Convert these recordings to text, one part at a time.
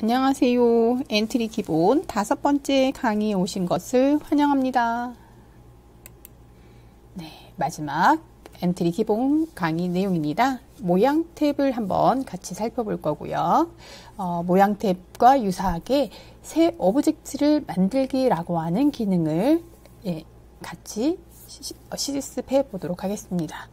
안녕하세요. 엔트리 기본 5번째 강의에 오신 것을 환영합니다. 네, 마지막 엔트리 기본 강의 내용입니다. 모양 탭을 한번 같이 살펴볼 거고요. 모양 탭과 유사하게 새 오브젝트를 만들기라고 하는 기능을 같이 실습해 보도록 하겠습니다.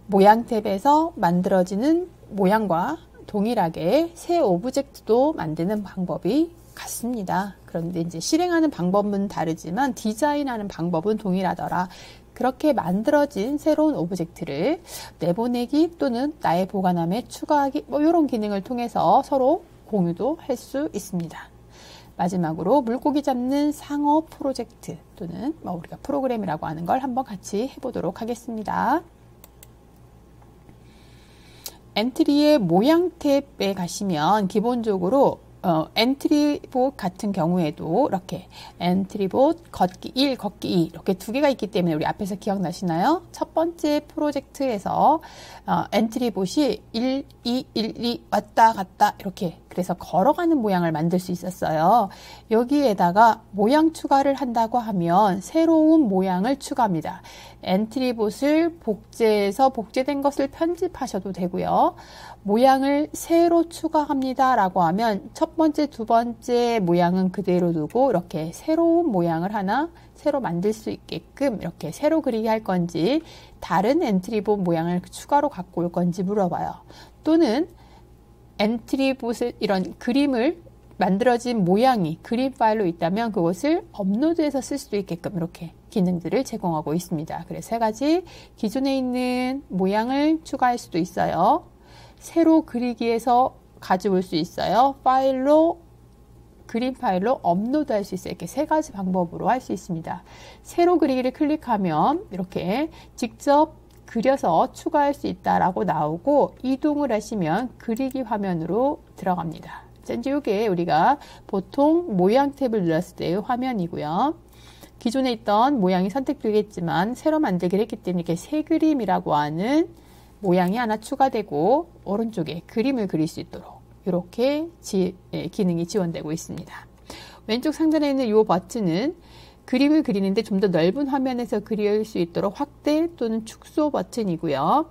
모양 탭에서 만들어지는 모양과 동일하게 새 오브젝트도 만드는 방법이 같습니다. 그런데 이제 실행하는 방법은 다르지만 디자인하는 방법은 동일하더라. 그렇게 만들어진 새로운 오브젝트를 내보내기 또는 나의 보관함에 추가하기 이런 기능을 통해서 서로 공유도 할 수 있습니다. 마지막으로 물고기 잡는 상어 프로젝트 또는 우리가 프로그램이라고 하는 걸 한번 같이 해보도록 하겠습니다. 엔트리의 모양 탭에 가시면 기본적으로 엔트리봇 같은 경우에도 이렇게 엔트리봇 걷기 1, 걷기 2 이렇게 두 개가 있기 때문에 우리 앞에서 기억나시나요? 첫 번째 프로젝트에서 엔트리봇이 1, 2, 1, 2 왔다 갔다 이렇게 그래서 걸어가는 모양을 만들 수 있었어요. 여기에다가 모양 추가를 한다고 하면 새로운 모양을 추가합니다. 엔트리봇을 복제해서 복제된 것을 편집하셔도 되고요. 모양을 새로 추가합니다 라고 하면 첫 번째, 두 번째 모양은 그대로 두고 이렇게 새로운 모양을 하나 새로 만들 수 있게끔 이렇게 새로 그리게 할 건지 다른 엔트리봇 모양을 추가로 갖고 올 건지 물어봐요. 또는 엔트리봇을 이런 그림을 만들어진 모양이 그림 파일로 있다면 그것을 업로드해서 쓸 수도 있게끔 이렇게 기능들을 제공하고 있습니다. 그래서 세 가지 기존에 있는 모양을 추가할 수도 있어요. 새로 그리기에서 가져올 수 있어요. 그림 파일로 업로드할 수 있어요. 이렇게 세 가지 방법으로 할 수 있습니다. 새로 그리기를 클릭하면 이렇게 직접 그려서 추가할 수 있다라고 나오고 이동을 하시면 그리기 화면으로 들어갑니다. 자, 이제 이게 우리가 보통 모양 탭을 눌렀을 때의 화면이고요. 기존에 있던 모양이 선택되겠지만 새로 만들기를 했기 때문에 이렇게 새 그림이라고 하는 모양이 하나 추가되고 오른쪽에 그림을 그릴 수 있도록 이렇게 기능이 지원되고 있습니다. 왼쪽 상단에 있는 이 버튼은 그림을 그리는데 좀 더 넓은 화면에서 그릴 수 있도록 확대 또는 축소 버튼이고요.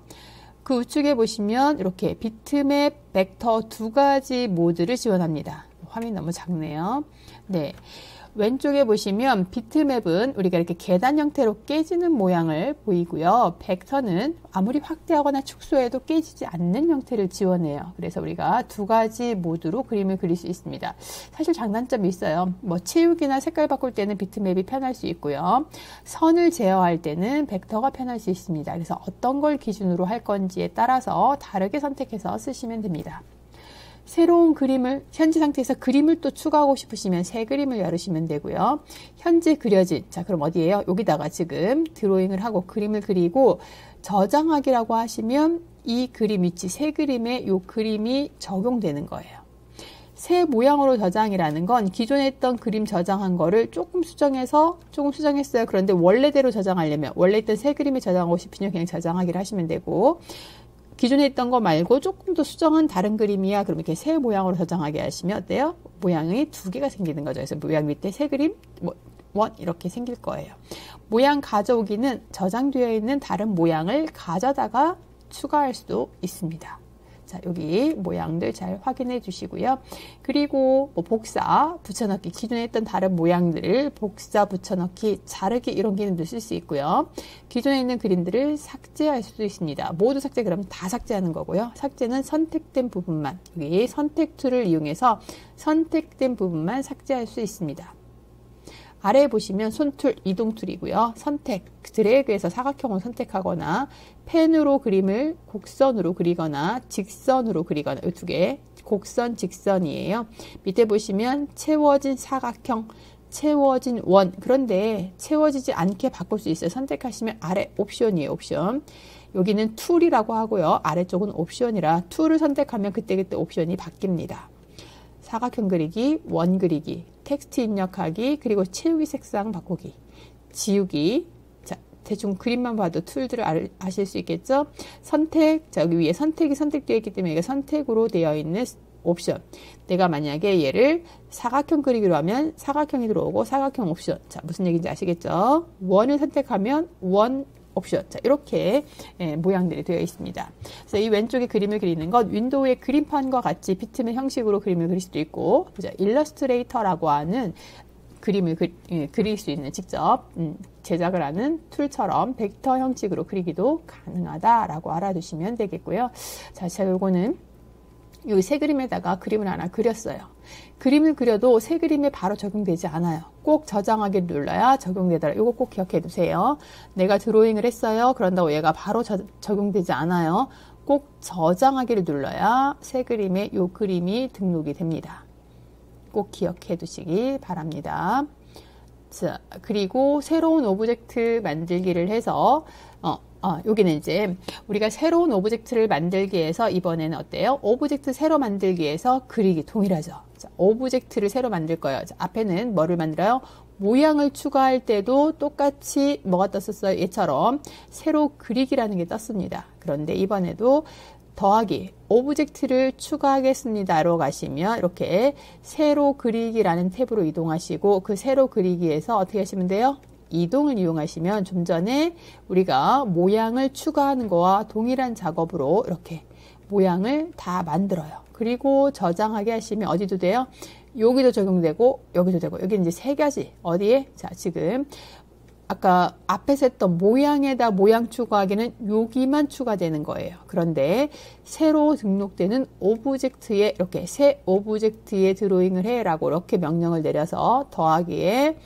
그 우측에 보시면 이렇게 비트맵, 벡터 두 가지 모드를 지원합니다. 화면이 너무 작네요. 네. 왼쪽에 보시면 비트맵은 우리가 이렇게 계단 형태로 깨지는 모양을 보이고요. 벡터는 아무리 확대하거나 축소해도 깨지지 않는 형태를 지원해요. 그래서 우리가 두 가지 모드로 그림을 그릴 수 있습니다. 사실 장단점이 있어요. 채우기나 색깔 바꿀 때는 비트맵이 편할 수 있고요. 선을 제어할 때는 벡터가 편할 수 있습니다. 그래서 어떤 걸 기준으로 할 건지에 따라서 다르게 선택해서 쓰시면 됩니다. 새로운 그림을 현재 상태에서 그림을 또 추가하고 싶으시면 새 그림을 열으시면 되고요. 현재 그려진 자 그럼 어디에요? 여기다가 지금 드로잉을 하고 그림을 그리고 저장하기라고 하시면 이 그림 위치 새 그림에 이 그림이 적용되는 거예요. 새 모양으로 저장이라는 건 기존에 있던 그림 저장한 거를 조금 수정했어요. 그런데 원래대로 저장하려면 원래 있던 새 그림에 저장하고 싶으면 그냥 저장하기를 하시면 되고 기존에 있던 거 말고 조금 더 수정한 다른 그림이야. 그럼 이렇게 새 모양으로 저장하게 하시면 어때요? 모양이 두 개가 생기는 거죠. 그래서 모양 밑에 새 그림, 원 이렇게 생길 거예요. 모양 가져오기는 저장되어 있는 다른 모양을 가져다가 추가할 수도 있습니다. 자, 여기 모양들 잘 확인해 주시고요. 그리고 복사, 붙여넣기, 기존에 했던 다른 모양들을 복사, 붙여넣기, 자르기 이런 기능도 쓸 수 있고요. 기존에 있는 그림들을 삭제할 수도 있습니다. 모두 삭제 그러면 다 삭제하는 거고요. 삭제는 선택된 부분만, 여기 선택 툴을 이용해서 선택된 부분만 삭제할 수 있습니다. 아래에 보시면 손툴, 이동 툴이고요. 선택, 드래그해서 사각형을 선택하거나 펜으로 그림을 곡선으로 그리거나 직선으로 그리거나 이 두 개, 곡선, 직선이에요. 밑에 보시면 채워진 사각형, 채워진 원. 그런데 채워지지 않게 바꿀 수 있어요. 선택하시면 아래 옵션이에요. 옵션. 여기는 툴이라고 하고요. 아래쪽은 옵션이라 툴을 선택하면 그때그때 옵션이 바뀝니다. 사각형 그리기, 원 그리기, 텍스트 입력하기, 그리고 채우기 색상 바꾸기, 지우기. 자, 대충 그림만 봐도 툴들을 아실 수 있겠죠? 선택, 자, 여기 위에 선택이 선택되어 있기 때문에 이게 선택으로 되어 있는 옵션. 내가 만약에 얘를 사각형 그리기로 하면 사각형이 들어오고 사각형 옵션. 자, 무슨 얘기인지 아시겠죠? 원을 선택하면 원 옵션. 자, 이렇게 모양들이 되어 있습니다. 그래서 이 왼쪽에 그림을 그리는 것 윈도우의 그림판과 같이 비트맵 형식으로 그림을 그릴 수도 있고, 자, 일러스트레이터라고 하는 그림을 그릴 수 있는 직접 제작을 하는 툴처럼 벡터 형식으로 그리기도 가능하다라고 알아두시면 되겠고요. 자, 제가 요거는 이 새 그림에다가 그림을 하나 그렸어요. 그림을 그려도 새 그림에 바로 적용되지 않아요. 꼭 저장하기를 눌러야 적용되더라. 이거 꼭 기억해 두세요. 내가 드로잉을 했어요. 그런다고 얘가 바로 적용되지 않아요. 꼭 저장하기를 눌러야 새 그림에 이 그림이 등록이 됩니다. 꼭 기억해 두시기 바랍니다. 자, 그리고 새로운 오브젝트 만들기를 해서 여기는 이제 우리가 새로운 오브젝트를 만들기 위해서 이번에는 어때요? 오브젝트 새로 만들기 위해서 그리기 동일하죠. 자, 오브젝트를 새로 만들 거예요. 자, 앞에는 뭐를 만들어요? 모양을 추가할 때도 똑같이 뭐가 떴었어요? 얘처럼 새로 그리기라는 게 떴습니다. 그런데 이번에도 더하기 오브젝트를 추가하겠습니다로 가시면 이렇게 새로 그리기라는 탭으로 이동하시고 그 새로 그리기에서 어떻게 하시면 돼요? 이동을 이용하시면 좀 전에 우리가 모양을 추가하는 거와 동일한 작업으로 이렇게 모양을 다 만들어요. 그리고 저장하게 하시면 어디도 돼요? 여기도 적용되고 여기도 되고 여기 이제 세 가지 어디에? 자, 지금 아까 앞에서 했던 모양에다 모양 추가하기는 여기만 추가되는 거예요. 그런데 새로 등록되는 오브젝트에 이렇게 새 오브젝트에 드로잉을 해라고 이렇게 명령을 내려서 더하기에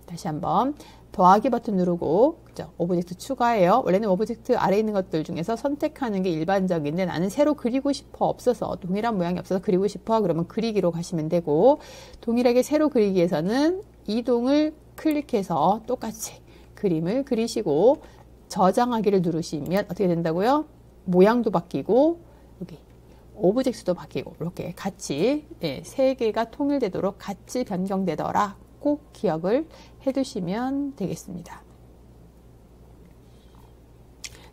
다시 한번 더하기 버튼 누르고 그죠? 오브젝트 추가해요. 원래는 오브젝트 아래에 있는 것들 중에서 선택하는 게 일반적인데 나는 새로 그리고 싶어 없어서 동일한 모양이 없어서 그리고 싶어 그러면 그리기로 가시면 되고 동일하게 새로 그리기에서는 이동을 클릭해서 똑같이 그림을 그리시고 저장하기를 누르시면 어떻게 된다고요? 모양도 바뀌고 여기 오브젝트도 바뀌고 이렇게 같이 세 개가 통일되도록 같이 변경되더라. 꼭 기억을 해두시면 되겠습니다.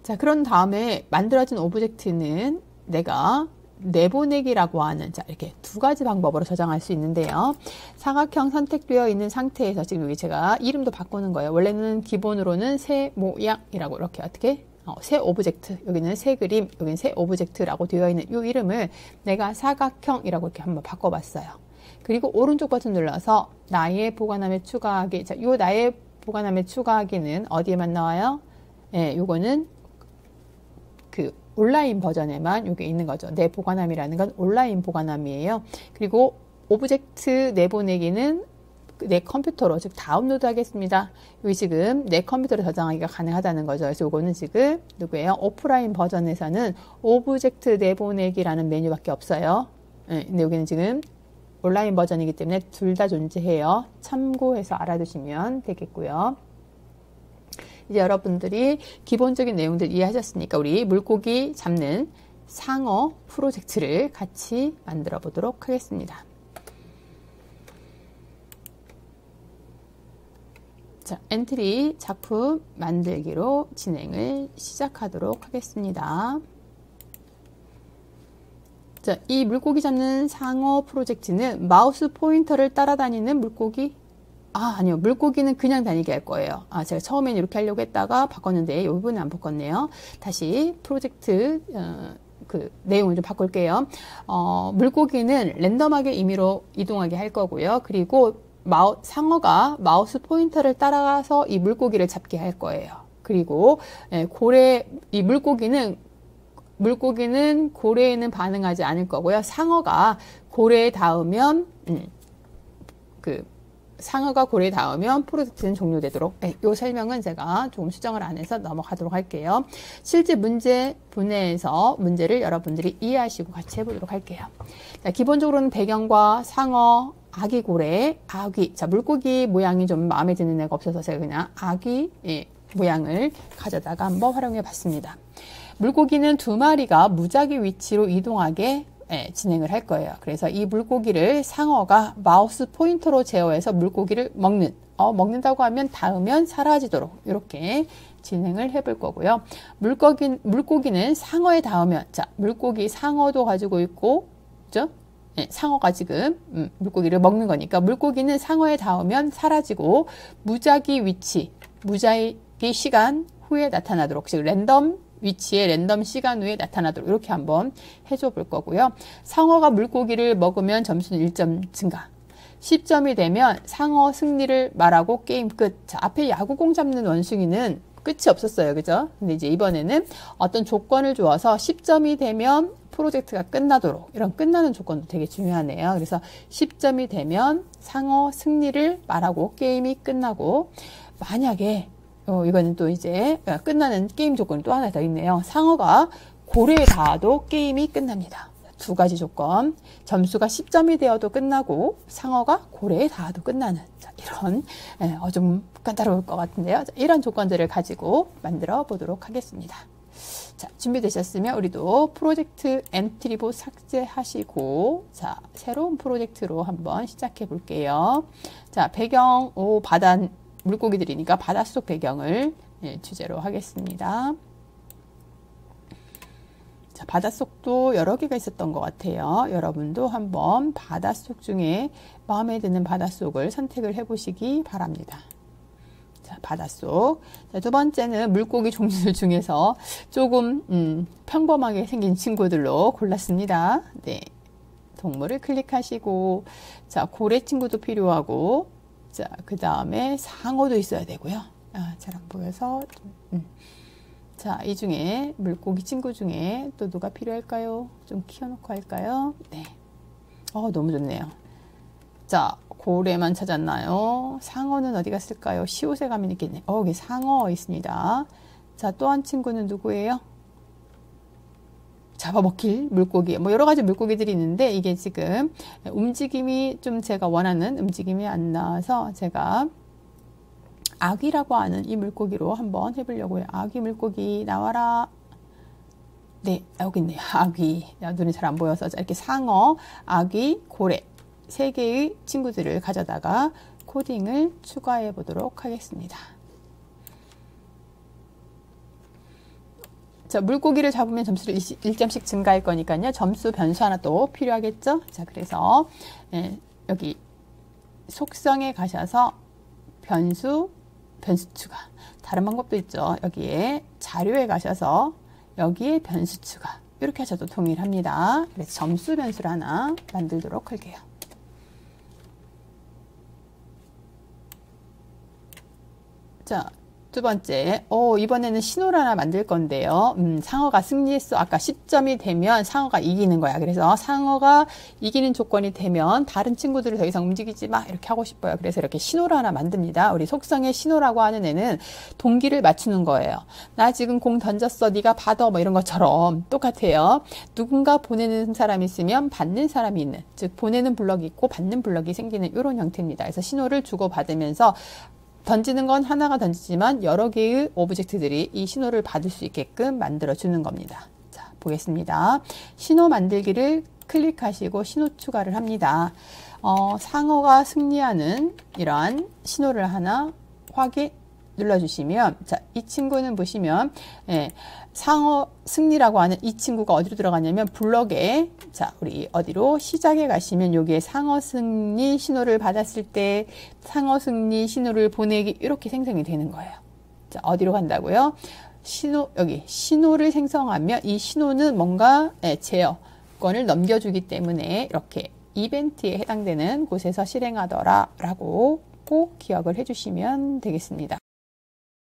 자, 그런 다음에 만들어진 오브젝트는 내가 내보내기라고 하는 자 이렇게 두 가지 방법으로 저장할 수 있는데요. 사각형 선택되어 있는 상태에서 지금 여기 제가 이름도 바꾸는 거예요. 원래는 기본으로는 새 모양이라고 이렇게 어떻게 새 오브젝트 여기는 새 그림 여기는 새 오브젝트라고 되어 있는 이 이름을 내가 사각형이라고 이렇게 한번 바꿔봤어요. 그리고 오른쪽 버튼 눌러서 나의 보관함에 추가하기. 자, 요 나의 보관함에 추가하기는 어디에만 나와요? 예, 요거는 그 온라인 버전에만 요게 있는 거죠. 내 보관함이라는 건 온라인 보관함이에요. 그리고 오브젝트 내보내기는 내 컴퓨터로 즉 다운로드 하겠습니다. 여기 지금 내 컴퓨터로 저장하기가 가능하다는 거죠. 그래서 요거는 지금 누구예요? 오프라인 버전에서는 오브젝트 내보내기라는 메뉴밖에 없어요. 예, 근데 여기는 지금 온라인 버전이기 때문에 둘 다 존재해요. 참고해서 알아두시면 되겠고요. 이제 여러분들이 기본적인 내용들 이해하셨으니까 우리 물고기 잡는 상어 프로젝트를 같이 만들어 보도록 하겠습니다. 자, 엔트리 작품 만들기로 진행을 시작하도록 하겠습니다. 자, 이 물고기 잡는 상어 프로젝트는 마우스 포인터를 따라다니는 물고기? 아니요. 물고기는 그냥 다니게 할 거예요. 제가 처음엔 이렇게 하려고 했다가 바꿨는데 이 부분은 안 바꿨네요. 다시 프로젝트 그 내용을 좀 바꿀게요. 물고기는 랜덤하게 임의로 이동하게 할 거고요. 그리고 상어가 마우스 포인터를 따라가서 이 물고기를 잡게 할 거예요. 그리고 이 물고기는 고래에는 반응하지 않을 거고요. 상어가 고래에 닿으면 상어가 고래에 닿으면 프로젝트는 종료되도록 이 설명은 제가 조금 수정을 안 해서 넘어가도록 할게요. 실제 문제 분해에서 문제를 여러분들이 이해하시고 같이 해보도록 할게요. 자, 기본적으로는 배경과 상어, 아기 고래, 자, 물고기 모양이 좀 마음에 드는 애가 없어서 제가 그냥 아기 모양을 가져다가 한번 활용해 봤습니다. 물고기는 두 마리가 무작위 위치로 이동하게 진행을 할 거예요. 그래서 이 물고기를 상어가 마우스 포인터로 제어해서 물고기를 먹는다고 하면 닿으면 사라지도록 이렇게 진행을 해볼 거고요. 물고기는 상어에 닿으면 자, 물고기 상어도 가지고 있고 그죠? 상어가 지금 물고기를 먹는 거니까 물고기는 상어에 닿으면 사라지고 무작위 위치, 무작위 시간 후에 나타나도록, 즉 랜덤 위치에 랜덤 시간 후에 나타나도록 이렇게 한번 해줘 볼 거고요. 상어가 물고기를 먹으면 점수는 1점 증가. 10점이 되면 상어 승리를 말하고 게임 끝. 자, 앞에 야구공 잡는 원숭이는 끝이 없었어요. 그죠? 근데 이제 이번에는 어떤 조건을 주어서 10점이 되면 프로젝트가 끝나도록, 이런 끝나는 조건도 되게 중요하네요. 그래서 10점이 되면 상어 승리를 말하고 게임이 끝나고, 만약에 이거는 또 이제 끝나는 게임 조건이 또 하나 더 있네요. 상어가 고래에 닿아도 게임이 끝납니다. 두 가지 조건. 점수가 10점이 되어도 끝나고 상어가 고래에 닿아도 끝나는, 자, 이런 좀 까다로울 것 같은데요. 자, 이런 조건들을 가지고 만들어 보도록 하겠습니다. 자, 준비되셨으면 우리도 프로젝트 엔트리봇 삭제하시고, 자, 새로운 프로젝트로 한번 시작해 볼게요. 자, 배경, 바다 물고기들이니까 바닷속 배경을 주제로 하겠습니다. 자, 바닷속도 여러 개가 있었던 것 같아요. 여러분도 한번 바닷속 중에 마음에 드는 바닷속을 선택을 해보시기 바랍니다. 자, 바닷속. 자, 두 번째는 물고기 종류들 중에서 조금 평범하게 생긴 친구들로 골랐습니다. 네, 동물을 클릭하시고, 자, 고래 친구도 필요하고, 자, 그 다음에 상어도 있어야 되고요. 잘 안 보여서 자, 이 중에 물고기 친구 중에 또 누가 필요할까요? 좀 키워놓고 할까요? 네. 너무 좋네요. 자, 고래만 찾았나요? 상어는 어디 갔을까요? 시옷에 가면 있겠네. 여기 상어 있습니다. 자, 또 한 친구는 누구예요? 잡아먹힐 물고기, 뭐 여러 가지 물고기들이 있는데 이게 지금 움직임이 좀 제가 원하는 움직임이 안 나와서 제가 아귀라고 하는 이 물고기로 한번 해보려고 해요. 아귀 물고기 나와라. 네, 여기 있네요. 아귀. 눈이 잘 안 보여서 이렇게 상어, 아귀, 고래 세 개의 친구들을 가져다가 코딩을 추가해 보도록 하겠습니다. 자, 물고기를 잡으면 점수를 1점씩 증가할 거니까요. 점수 변수 하나 또 필요하겠죠. 자, 그래서 여기 속성에 가셔서 변수 추가. 다른 방법도 있죠. 여기에 자료에 가셔서 여기에 변수 추가. 이렇게 하셔도 동일합니다. 그래서 점수 변수를 하나 만들도록 할게요. 자, 두 번째, 이번에는 신호를 하나 만들 건데요. 상어가 승리했어. 아까 10점이 되면 상어가 이기는 거야. 그래서 상어가 이기는 조건이 되면 다른 친구들을 더 이상 움직이지 마. 이렇게 하고 싶어요. 그래서 이렇게 신호를 하나 만듭니다. 우리 속성의 신호라고 하는 애는 동기를 맞추는 거예요. 나 지금 공 던졌어. 네가 받아. 뭐 이런 것처럼 똑같아요. 누군가 보내는 사람이 있으면 받는 사람이 있는, 즉 보내는 블럭이 있고 받는 블럭이 생기는 이런 형태입니다. 그래서 신호를 주고받으면서 던지는 건 하나가 던지지만 여러 개의 오브젝트들이 이 신호를 받을 수 있게끔 만들어 주는 겁니다. 자, 보겠습니다. 신호 만들기를 클릭하시고 신호 추가를 합니다. 상어가 승리하는 이러한 신호를 하나 확인 눌러주시면, 자, 이 친구는 보시면 상어 승리라고 하는 이 친구가 어디로 들어가냐면 블럭에, 자, 우리 어디로 시작에 가시면 여기에 상어 승리 신호를 받았을 때 상어 승리 신호를 보내기, 이렇게 생성이 되는 거예요. 자, 어디로 간다고요? 여기 신호를 생성하면 이 신호는 뭔가 제어권을 넘겨주기 때문에 이렇게 이벤트에 해당되는 곳에서 실행하더라 라고 꼭 기억을 해주시면 되겠습니다.